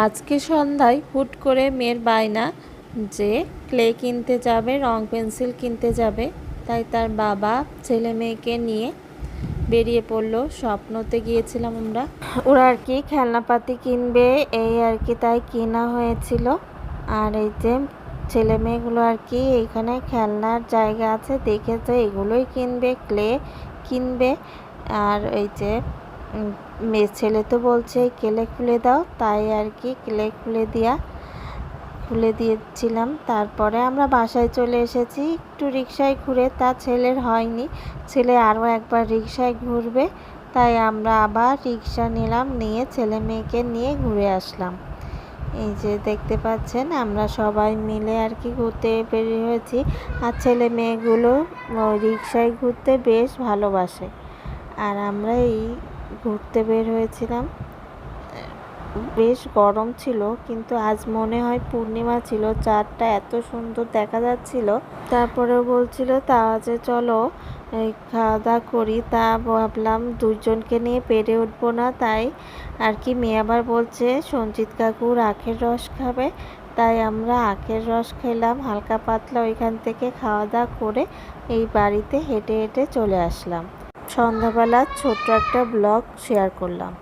আজকে সন্ধ্যায় হুট করে মেয়ের বায়না যে ক্লে কিনতে যাবে, রং পেন্সিল কিনতে যাবে। তাই তার বাবা ছেলে মেয়েকে নিয়ে বেরিয়ে পড়লো। স্বপ্নতে গিয়েছিলাম আমরা। ওরা আর কি খেলনাপাতি কিনবে, এই আর কি তাই কেনা হয়েছিল। আর এই যে ছেলে মেয়েগুলো আর কি এইখানে খেলনার জায়গা আছে, দেখেছে এগুলোই কিনবে, ক্লে কিনবে। আর এই যে মেয়ে ছেলে তো বলছে ক্লে খুলে দাও, তাই আর কি ক্লে খুলে দিয়েছিলাম। তারপরে আমরা বাসায় চলে এসেছি। একটু রিকশায় ঘুরে তা ছেলের হয়নি, ছেলে আরও একবার রিকশায় ঘুরবে, তাই আমরা আবার রিকশা নিলাম, নিয়ে ছেলে মেয়েকে নিয়ে ঘুরে আসলাম। এই যে দেখতে পাচ্ছেন আমরা সবাই মিলে আর কি ঘুরতে বেরিয়ে হয়েছি। আর ছেলে মেয়েগুলো রিকশায় ঘুরতে বেশ ভালোবাসে। আর আমরা এই ঘুরতে বের হয়েছিলাম। বেশ গরম ছিল, কিন্তু আজ মনে হয় পূর্ণিমা ছিল, চাঁদটা এত সুন্দর দেখা যাচ্ছিল। তারপরেও বলছিল যে চলো খাওয়া দাওয়া করি, তা ভাবলাম দুজনকে নিয়ে পেরে উঠবো না, তাই আর কি মেয়ে আবার বলছে সঞ্জিত কাকুর আখের রস খাবে, তাই আমরা আখের রস খেলাম হালকা পাতলা। ওইখান থেকে খাওয়া দাওয়া করে এই বাড়িতে হেঁটে হেঁটে চলে আসলাম। সন্ধ্যাবেলা ছোট্ট একটা ব্লগ শেয়ার করলাম।